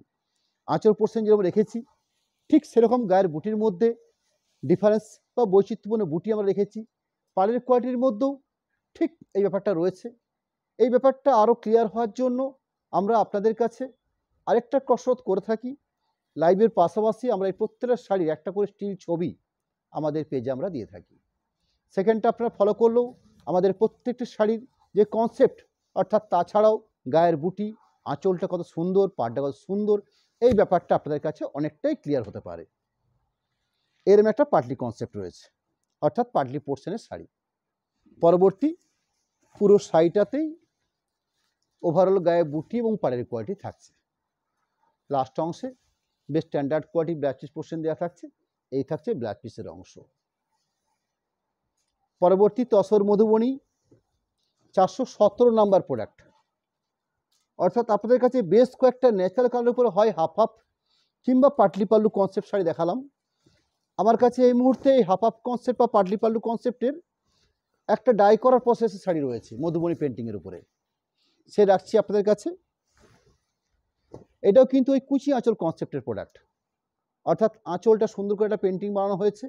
আঁচল পোর্শন যেরকম রেখেছি ঠিক সেরকম গায়ের বুটির মধ্যে ডিফারেন্স বা বৈচিত্র্যপূর্ণ বুটি আমরা রেখেছি। পাড়ের কোয়ালিটির মধ্যেও ঠিক এই ব্যাপারটা রয়েছে। এই ব্যাপারটা আরও ক্লিয়ার হওয়ার জন্য আমরা আপনাদের কাছে আরেকটা কসরত করে থাকি। লাইভের পাশাপাশি আমরা এই প্রত্যেকটা শাড়ির একটা করে স্টিল ছবি আমাদের পেজে আমরা দিয়ে থাকি। সেকেন্ডটা আপনারা ফলো করলেও আমাদের প্রত্যেকটি শাড়ির যে কনসেপ্ট, অর্থাৎ তাছাড়াও গায়ের বুটি, আঁচলটা কত সুন্দর, পাড়টা কত সুন্দর, এই ব্যাপারটা আপনাদের কাছে অনেকটাই ক্লিয়ার হতে পারে। এরম একটা পাটলি কনসেপ্ট রয়েছে, অর্থাৎ পাটলি পোর্শনের শাড়ি। পরবর্তী পুরো শাড়িটাতেই ওভারঅল গায়ে বুটি এবং পাড়ের কোয়ালিটি থাকছে। লাস্ট অংশে বেশ standard quality black piece portion দেওয়া থাকছে। এই থাকছে ব্ল্যাক পিসের অংশ। পরবর্তী তসর মধুবনী 417 নাম্বার প্রোডাক্ট, অর্থাৎ আপনাদের কাছে বেশ কয়েকটা ন্যাচারাল কালারের উপরে হয় হাফ হাফ কিংবা পাটলি পাল্লু কনসেপ্ট শাড়ি দেখালাম। আমার কাছে এই মুহূর্তে এই হাফ হাফ কনসেপ্ট বা পাটলি পাল্লু কনসেপ্টের একটা ডাই করার প্রসেসের শাড়ি রয়েছে মধুবনী পেন্টিংয়ের উপরে, সে রাখছি আপনাদের কাছে। এটাও কিন্তু ওই কুচি আঁচল কনসেপ্টের প্রোডাক্ট, অর্থাৎ আঁচলটা সুন্দর করে একটা পেন্টিং বানানো হয়েছে।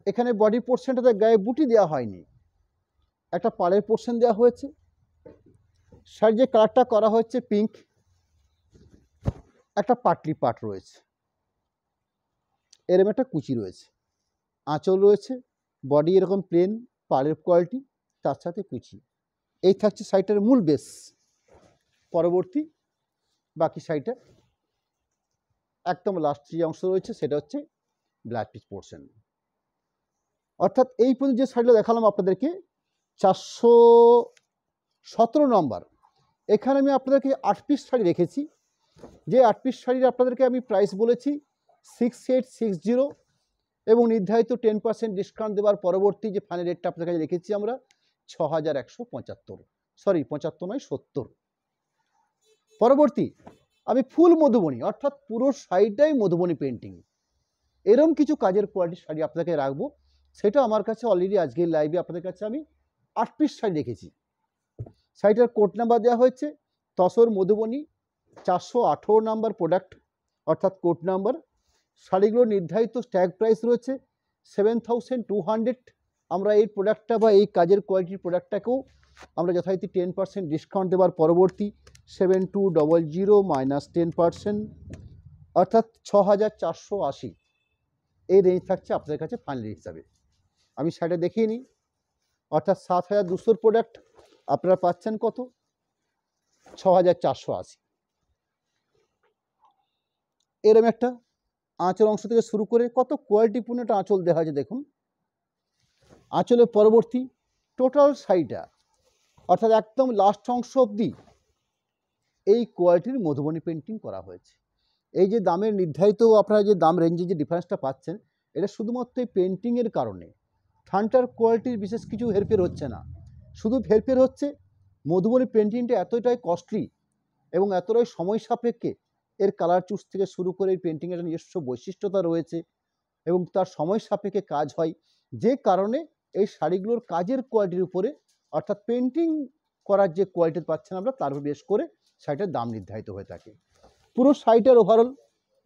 এখানে বডি পোর্শনটাতে গায়ে বুটি দেওয়া হয়নি, একটা পাড়ের পোর্শন দেওয়া হয়েছে। শাড়ির যে কালারটা করা হয়েছে পিঙ্ক, একটা পাটলি পাট রয়েছে, এরকম একটা কুচি রয়েছে, আঁচল রয়েছে, বডি এরকম প্লেন পাড়ের কোয়ালিটি, তার সাথে কুচি। এই থাকছে শাড়িটার মূল বেস। পরবর্তী বাকি শাড়িটা একদম লাস্ট যে অংশ রয়েছে সেটা হচ্ছে ব্ল্যাক পিস পোর্শন। অর্থাৎ এই পর্যন্ত যে শাড়িটা দেখালাম আপনাদেরকে 417 নম্বর, এখানে আমি আপনাদেরকে 8 পিস শাড়ি রেখেছি। যে 8 পিস শাড়ির আপনাদেরকে আমি প্রাইস বলেছি 6860 এবং নির্ধারিত 10% ডিসকাউন্ট দেওয়ার পরবর্তী যে ফাইনাল রেটটা আপনাদের কাছে রেখেছি আমরা 6175, সরি 75 নয় 70। পরবর্তী আমি ফুল মধুবনী অর্থাৎ পুরো শাড়িটাই মধুবনী পেন্টিং, এরম কিছু কাজের কোয়ালিটির শাড়ি আপনাকে রাখবো। সেটা আমার কাছে অলরেডি আজকের লাইভে আপনাদের কাছে আমি 8 পিস শাড়ি রেখেছি। শাড়িটার কোড নাম্বার দেওয়া হয়েছে তসর মধুবনী 418 নাম্বার প্রোডাক্ট, অর্থাৎ কোড নাম্বার। শাড়িগুলোর নির্ধারিত স্ট্যাগ প্রাইস রয়েছে 7200। আমরা এই প্রোডাক্টটা বা এই কাজের কোয়ালিটির প্রোডাক্টটাকেও আমরা যথারীতি 10% ডিসকাউন্ট দেওয়ার পরবর্তী 7200 মাইনাস 10%, অর্থাৎ 6480 এই রেঞ্জ থাকছে আপনাদের কাছে ফাইনাল হিসাবে। আমি শাড়িটা দেখিয়ে নিই, অর্থাৎ 7200 প্রোডাক্ট আপনারা পাচ্ছেন কত, 6480। এরম একটা আঁচল অংশ থেকে শুরু করে কত কোয়ালিটিপূর্ণ একটা আঁচল দেওয়া হয়েছে দেখুন। আঁচলের পরবর্তী টোটাল শাড়িটা অর্থাৎ একদম লাস্ট অংশ অবধি এই কোয়ালিটির মধুবনী পেন্টিং করা হয়েছে। এই যে দামের নির্ধারিত আপনারা যে দাম রেঞ্জে যে ডিফারেন্সটা পাচ্ছেন, এটা শুধুমাত্র এই পেন্টিংয়ের কারণে। থানটার কোয়ালিটির বিশেষ কিছু হেরফের হচ্ছে না, শুধু হেরফের হচ্ছে মধুবনী পেন্টিংটা এতটাই কস্টলি এবং এতটাই সময় সাপেক্ষে, এর কালার চুজ থেকে শুরু করে এই পেন্টিংয়ের একটা নিজস্ব বৈশিষ্ট্যতা রয়েছে এবং তার সময় সাপেক্ষে কাজ হয়, যে কারণে এই শাড়িগুলোর কাজের কোয়ালিটির উপরে অর্থাৎ পেন্টিং করার যে কোয়ালিটি পাচ্ছেন আমরা তার উপর বেশ করে শাড়িটার দাম নির্ধারিত হয়ে থাকে। পুরো শাড়িটার ওভারঅল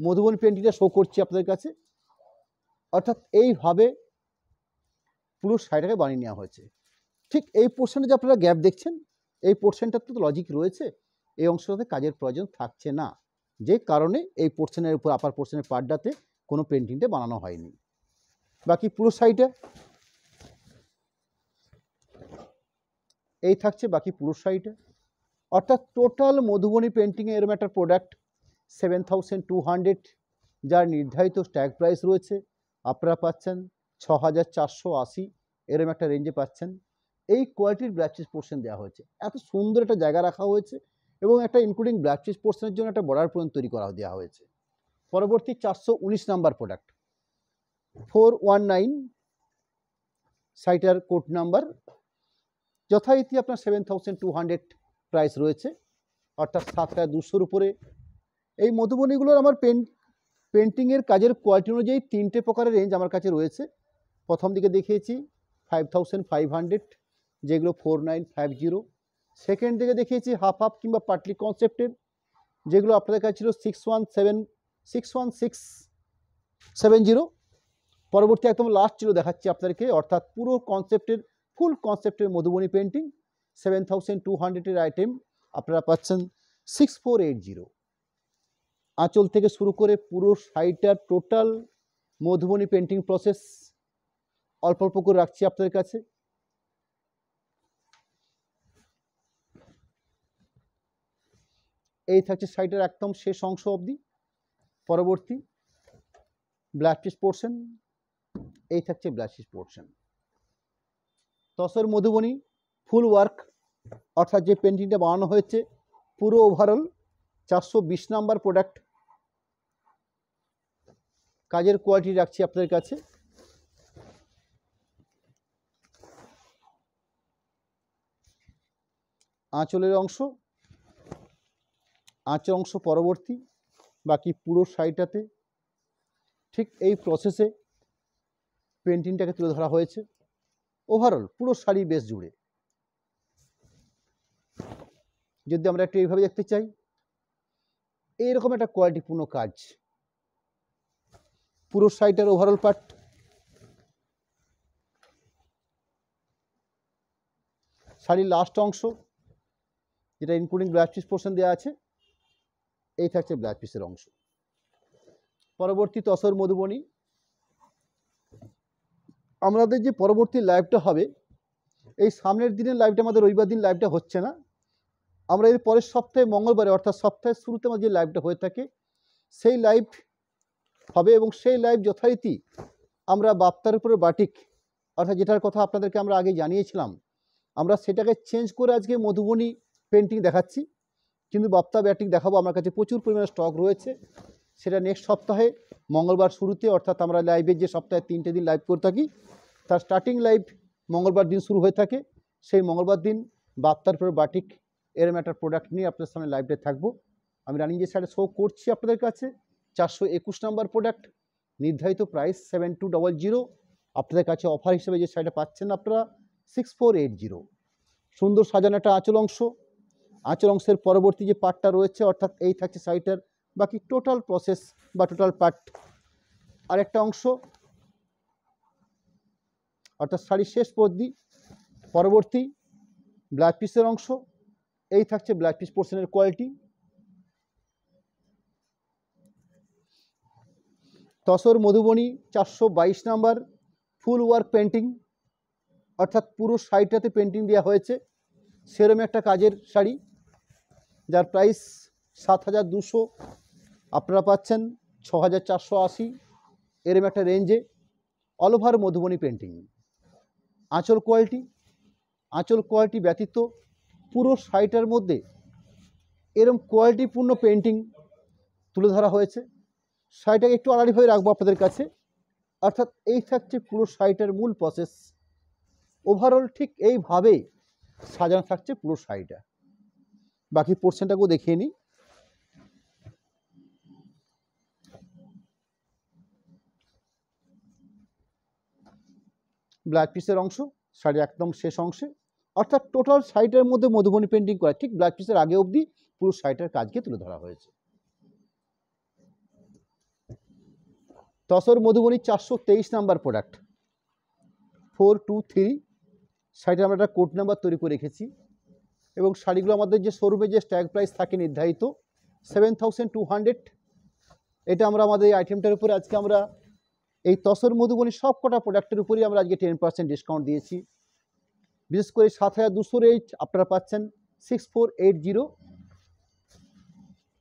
মধুবনী পেন্টিংটা শো করছি আপনাদের কাছে, অর্থাৎ এইভাবে পুরো শাড়িটাকে বানিয়ে নেওয়া হয়েছে। ঠিক এই পোর্শনে যে আপনারা গ্যাপ দেখছেন, এই পোর্শনটার তো লজিক রয়েছে, এই অংশটাতে কাজের প্রয়োজন থাকছে না, যে কারণে এই পোর্শনের উপর আপার পোর্শনের পার্টটাতে কোনো পেন্টিংটা বানানো হয়নি। বাকি পুরো শাড়িটা এই থাকছে, বাকি পুরো শাড়িটা অর্থাৎ টোটাল মধুবনী পেন্টিংয়ে এরকম একটা প্রোডাক্ট 7200, যার নির্ধারিত স্ট্যাগ প্রাইস রয়েছে আপনারা পাচ্ছেন 6480, এরকম একটা রেঞ্জে পাচ্ছেন। এই কোয়ালিটির ব্ল্যাক চিজ পোর্শন দেওয়া হয়েছে, এত সুন্দর একটা জায়গা রাখা হয়েছে এবং একটা ইনক্লুডিং ব্ল্যাক চিজ পোর্শনের জন্য একটা বর্ডার পর্যন্ত তৈরি করা দেওয়া হয়েছে। পরবর্তী 419 নাম্বার প্রোডাক্ট 419, সাইটার কোড নাম্বার যথারীতি আপনার 7200 প্রাইস রয়েছে, অর্থাৎ 7200-র উপরে। এই মধুবনীগুলোর আমার পেন্টিংয়ের কাজের কোয়ালিটি অনুযায়ী 3টে প্রকারের রেঞ্জ আমার কাছে রয়েছে। প্রথম দিকে দেখিয়েছি 5500, যেগুলো 4950। সেকেন্ড দিকে দেখিয়েছি হাফ হাফ কিংবা পাটলি কনসেপ্টের, যেগুলো আপনাদের কাছে ছিল 61670। পরবর্তী একদম লাস্ট ছিল দেখাচ্ছি আপনাদেরকে, অর্থাৎ পুরো কনসেপ্টের ফুল কনসেপ্টের মধুবনী পেন্টিং 7200-এর আইটেম আপনারা পাচ্ছেন 6480। আঁচল থেকে শুরু করে পুরো শাড়িটার টোটাল মধুবনী পেন্টিং প্রসেস অল্প অল্প করে রাখছি আপনাদের কাছে। এই থাকছে শাড়িটার একদম শেষ অংশ অবধি। পরবর্তী ব্ল্যাক পিস পোর্শন, এই থাকছে black piece portion. Tussar Madhubani ফুল ওয়ার্ক, অর্থাৎ যে পেন্টিংটা বানানো হয়েছে পুরো ওভারঅল 420 নাম্বার প্রোডাক্ট। কাজের কোয়ালিটি রাখছি আপনাদের কাছে। আঁচলের অংশ, আঁচল অংশ পরবর্তী, বাকি পুরো শাড়িটাতে ঠিক এই প্রসেসে পেন্টিংটাকে তুলে ধরা হয়েছে। ওভারঅল পুরো শাড়ি বেশ জুড়ে যদি আমরা একটু এইভাবে দেখতে চাই, এইরকম একটা কোয়ালিটিপূর্ণ কাজ। পুরো শাড়িটার ওভারঅল পার্ট, শাড়ির লাস্ট অংশ যেটা ইনক্লুডিং ব্লাউজ পিস পোর্শন দেওয়া আছে, এই থাকছে ব্লাউজ পিসের অংশ। পরবর্তী তসর মধুবনী। আমাদের যে পরবর্তী লাইভটা হবে, এই সামনের দিনের লাইভটা আমাদের রবিবার দিন লাইভটা হচ্ছে না, আমরা এর পরের সপ্তাহে মঙ্গলবারে অর্থাৎ সপ্তাহের শুরুতে আমাদের যে লাইভটা হয়ে থাকে সেই লাইভ হবে, এবং সেই লাইভ যথারীতি আমরা বাপ্তার উপরে বাটিক অর্থাৎ যেটার কথা আপনাদেরকে আমরা আগে জানিয়েছিলাম, আমরা সেটাকে চেঞ্জ করে আজকে মধুবনী পেন্টিং দেখাচ্ছি। কিন্তু বাপ্তা ব্যাটিক দেখাবো, আমার কাছে প্রচুর পরিমাণে স্টক রয়েছে। সেটা নেক্সট সপ্তাহে মঙ্গলবার শুরুতে, অর্থাৎ আমরা লাইভের যে সপ্তাহে 3টে দিন লাইভ করে থাকি তার স্টার্টিং লাইভ মঙ্গলবার দিন শুরু হয়ে থাকে। সেই মঙ্গলবার দিন বাপ্তার উপরে বাটিক এরম একটা প্রোডাক্ট নিয়ে আপনার সামনে লাইভে থাকবো। আমি রানিং যে সাইডে শো করছি আপনাদের কাছে 421 নাম্বার প্রোডাক্ট, নির্ধারিত প্রাইস 7200। আপনাদের কাছে অফার হিসেবে যে শাড়িটা পাচ্ছেন আপনারা 6480। সুন্দর সাজানো একটা আঁচল অংশ, আঁচল অংশের পরবর্তী যে পার্টটা রয়েছে অর্থাৎ এই থাকছে শাড়িটার বাকি টোটাল প্রসেস বা টোটাল পার্ট। আরেকটা অংশ অর্থাৎ শাড়ির শেষ পর্দি পরবর্তী ব্লাউজ পিসের অংশ, এই থাকছে ব্লাউজ পিস পোর্শনের quality. Tussar Madhubani 422 number full work painting, অর্থাৎ পুরো শাড়িটাতে পেন্টিং দেওয়া হয়েছে। সেরম একটা কাজের শাড়ি যার প্রাইস 7200, আপনারা পাচ্ছেন 6480 এরম একটা রেঞ্জে। All over Madhubani painting. আঁচল কোয়ালিটি ব্যতীত পুরো শাড়িটার মধ্যে এরম কোয়ালিটিপূর্ণ পেন্টিং তুলে ধরা হয়েছে। শাড়িটাকে একটু আড়াআড়িভাবে রাখবো আপনাদের কাছে, অর্থাৎ এই থাকছে পুরো শাড়িটার মূল প্রসেস। ওভারঅল ঠিক এইভাবে সাজানো থাকছে পুরো শাড়িটা। বাকি পোর্শনটাকেও দেখিয়ে নিই। ব্লাউজ পিসের অংশ শাড়ির একদম শেষ অংশে, অর্থাৎ টোটাল শাড়িটার মধ্যে মধুবনী পেন্টিং করা, ঠিক ব্লাউজ পিসের আগে অবধি পুরো শাড়িটার কাজকে তুলে ধরা হয়েছে। Tussar Madhubani 423 number product 423। শাড়িটা আমরা একটা কোড নাম্বার তৈরি করে রেখেছি, এবং শাড়িগুলো আমাদের যে শোরুমে যে স্ট্যাগ প্রাইস থাকে নির্ধারিত 7200। এটা আমরা আমাদের এই আইটেমটার উপরে আজকে আমরা এই তসর মধুবনী সব কটা প্রোডাক্টের উপরেই আমরা আজকে 10% ডিসকাউন্ট দিয়েছি। বিশেষ করে 7200 রেট আপনারা পাচ্ছেন 6480।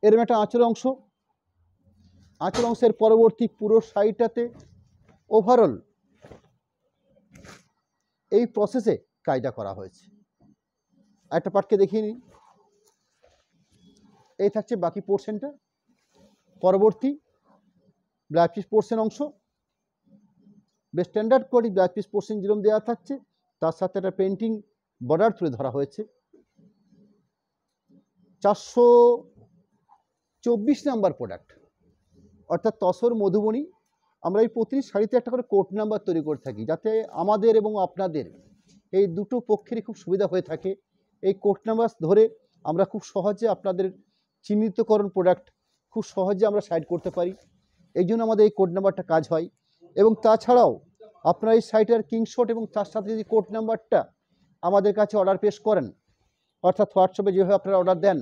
এরম একটা আঁচল অংশের পরবর্তী পুরো শাড়িটাতে ওভারঅল এই প্রসেসে কাজটা করা হয়েছে। একটা পার্টকে দেখিয়ে নিন। এই থাকছে বাকি পোর্শনটা, পরবর্তী ব্লাউজ পিস পোর্শন অংশ। বেশ standard quality blouse piece portion যেরকম দেওয়া থাকছে তার সাথে একটা পেন্টিং বর্ডার তুলে ধরা হয়েছে। 424 নাম্বার প্রোডাক্ট, অর্থাৎ তসর মধুবনী। আমরা এই প্রতি শাড়িতে একটা করে কোড নাম্বার তৈরি করে থাকি, যাতে আমাদের এবং আপনাদের এই দুটো পক্ষেরই খুব সুবিধা হয়ে থাকে। এই কোড নাম্বার ধরে আমরা খুব সহজে আপনাদের চিহ্নিতকরণ প্রোডাক্ট খুব সহজে আমরা সাইড করতে পারি, এই জন্য আমাদের এই কোড নাম্বারটা কাজ হয়। এবং তাছাড়াও আপনারা এই শাড়িটার কিংশট এবং তার সাথে যদি কোড নাম্বারটা আমাদের কাছে অর্ডার পেশ করেন, অর্থাৎ হোয়াটসঅ্যাপে যেভাবে আপনারা অর্ডার দেন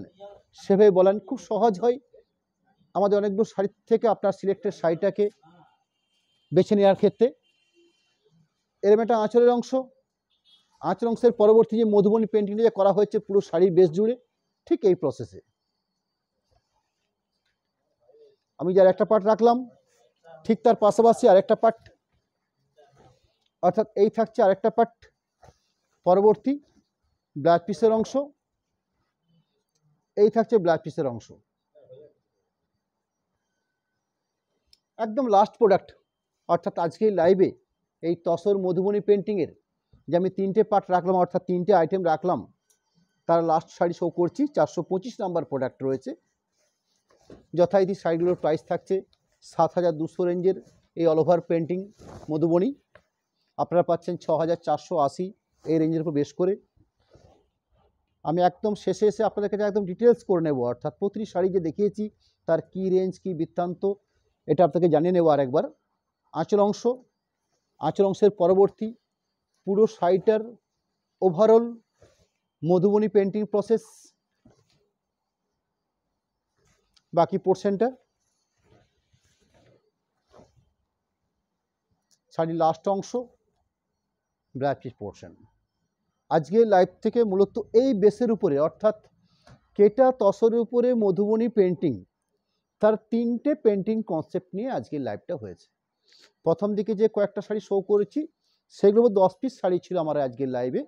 সেভাবে বলেন, খুব সহজ হয় আমাদের অনেকগুলো শাড়ি থেকে আপনার সিলেক্টেড শাড়িটাকে বেছে নেওয়ার ক্ষেত্রে। এরম একটা আঁচলের অংশের পরবর্তী যে মধুবনী পেন্টিংটা করা হয়েছে পুরো শাড়ির বেশ জুড়ে, ঠিক এই প্রসেসে আমি যার একটা পার্ট রাখলাম ঠিক তার পাশাপাশি আরেকটা পার্ট, অর্থাৎ এই থাকছে আরেকটা পার্ট পরবর্তী ব্লাউজ পিসের অংশ। এই থাকছে ব্লাউজ পিসের অংশ। একদম লাস্ট প্রোডাক্ট, অর্থাৎ আজকে লাইভে এই তসর মধুবনী পেন্টিংয়ের যে আমি 3টে পার্ট রাখলাম, অর্থাৎ 3টে আইটেম রাখলাম, তার লাস্ট শাড়ি শো করছি। 425 নাম্বার প্রোডাক্ট রয়েছে। যথারীতি শাড়িগুলোর প্রাইস থাকছে 7200 রেঞ্জের এই অল ওভার পেন্টিং মধুবনী। আপনারা পাচ্ছেন 6480 এই রেঞ্জের উপর বেশ করে। আমি একদম শেষে এসে আপনাদের কাছে একদম ডিটেলস করে নেব, অর্থাৎ প্রতিটি শাড়ি যে দেখিয়েছি তার কী রেঞ্জ, কী বৃত্তান্ত, এটা আপনাকে জানিয়ে নেব আরেকবার। আঁচল অংশের পরবর্তী পুরো শাড়িটার ওভারঅল মধুবনী পেন্টিং প্রসেস, বাকি পোর্শনটা শাড়ির লাস্ট অংশ, ব্ল্যাক পিস পোর্শন। আজকে লাইভ থেকে মূলত এই বেসের উপরে, অর্থাৎ কেটা তসরের উপরে মধুবনী পেন্টিং, তার 3টে পেন্টিং কনসেপ্ট নিয়ে আজকে লাইভটা হয়েছে। প্রথম দিকে যে কয়েকটা শাড়ি শো করেছি সেগুলো 10 পিস শাড়ি ছিল আমার আজকের লাইভে,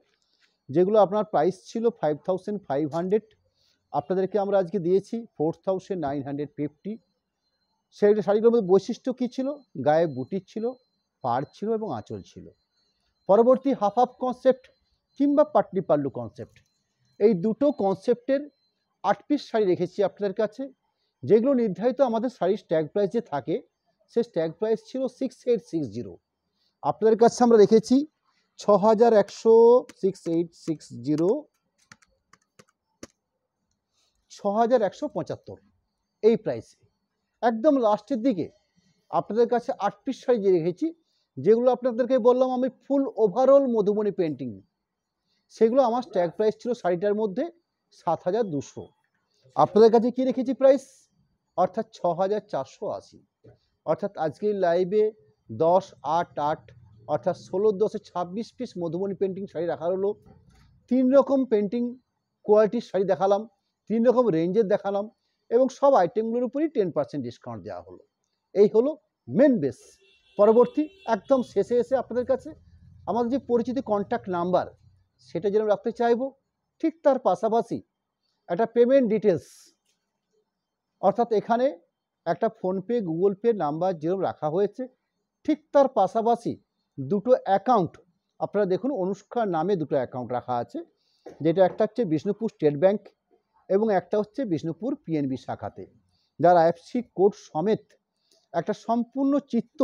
যেগুলো আপনার প্রাইস ছিল 5500। আপনাদেরকে আমরা আজকে দিয়েছি 4950। সেই শাড়িগুলোর মধ্যে বৈশিষ্ট্য কী ছিল? গায়ে বুটির ছিল, পাড় ছিল এবং আঁচল ছিল। পরবর্তী হাফ হাফ কনসেপ্ট কিংবা পাটলি পাল্লু কনসেপ্ট, এই দুটো কনসেপ্টের 8 পিস শাড়ি রেখেছি আপনাদের কাছে, যেগুলো নির্ধারিত আমাদের শাড়ির স্ট্যাগ প্রাইস যে থাকে, সে স্ট্যাগ প্রাইস ছিল 6860। আপনাদের কাছে আমরা রেখেছি 6160, 6175 এই প্রাইসে। একদম লাস্টের দিকে আপনাদের কাছে 8 পিস শাড়ি যে রেখেছি, যেগুলো আপনাদেরকে বললাম আমি ফুল ওভারঅল মধুবনী পেন্টিং, সেগুলো আমার স্ট্যাগ প্রাইস ছিল শাড়িটার মধ্যে 7200। আপনাদের কাছে কি রেখেছি প্রাইস? অর্থাৎ 6480। অর্থাৎ আজকের লাইভে 10, 8, 8 অর্থাৎ 16, 10 26 পিস মধুবনী পেন্টিং শাড়ি রাখা হলো। 3 রকম পেন্টিং কোয়ালিটির শাড়ি দেখালাম, 3 রকম রেঞ্জের দেখালাম, এবং সব আইটেমগুলোর উপরই 10% ডিসকাউন্ট দেওয়া হলো। এই হলো মেন বেস। পরবর্তী একদম শেষে এসে আপনাদের কাছে আমাদের যে পরিচিত কন্ট্যাক্ট নাম্বার, সেটা যেন রাখতে চাইবো, ঠিক তার পাশাপাশি একটা পেমেন্ট ডিটেলস, অর্থাৎ এখানে একটা ফোনপে, গুগল পে নাম্বার যেরকম রাখা হয়েছে, ঠিক তার পাশাপাশি দুটো অ্যাকাউন্ট আপনারা দেখুন, অনুষ্কার নামে দুটো অ্যাকাউন্ট রাখা আছে, যেটা একটা হচ্ছে বিষ্ণুপুর স্টেট ব্যাংক এবং একটা হচ্ছে বিষ্ণুপুর পিএনবি শাখাতে, যার আইএফসি কোড সমেত একটা সম্পূর্ণ চিত্র,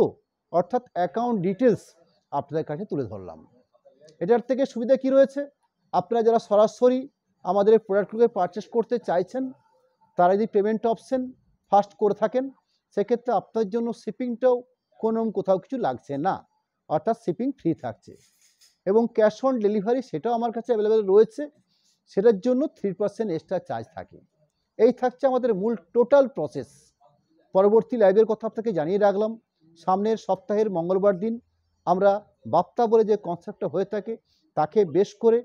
অর্থাৎ অ্যাকাউন্ট ডিটেলস আপনাদের কাছে তুলে ধরলাম। এটার থেকে সুবিধা কি রয়েছে? আপনারা যারা সরাসরি আমাদের প্রোডাক্টগুলোকে পারচেস করতে চাইছেন, তারা যদি পেমেন্ট অপশন ফার্স্ট করে থাকেন, সেক্ষেত্রে আপনার জন্য শিপিংটাও কোথাও কিছু লাগছে না, অর্থাৎ শিপিং ফ্রি থাকছে। এবং ক্যাশ অন ডেলিভারি সেটাও আমার কাছে অ্যাভেলেবেল রয়েছে, সেটার জন্য 3% এক্সট্রা চার্জ থাকে। এই থাকছে আমাদের মূল টোটাল প্রসেস। পরবর্তী লাইভের কথা আপনাকে জানিয়ে রাখলাম, সামনের সপ্তাহের মঙ্গলবার দিন আমরা বাপ্তা বলে যে কনসেপ্টটা হয়ে থাকে, তাকে বেশ করে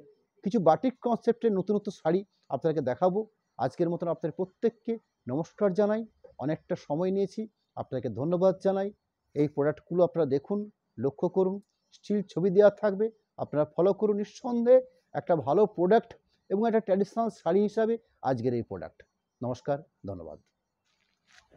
কিছু বাটিক কনসেপ্টের নতুন নতুন শাড়ি আপনাদেরকে দেখাবো। আজকের মতন আপনাদের প্রত্যেককে নমস্কার জানাই, অনেকটা সময় নিয়েছি, আপনাকে ধন্যবাদ জানাই। এই প্রোডাক্টগুলো আপনারা দেখুন, লক্ষ্য করুন, স্টিল ছবি দেওয়া থাকবে, আপনারা ফলো করুন। নিঃসন্দেহে একটা ভালো প্রোডাক্ট এবং একটা ট্র্যাডিশনাল শাড়ি হিসাবে আজকের এই প্রোডাক্ট। নমস্কার, ধন্যবাদ।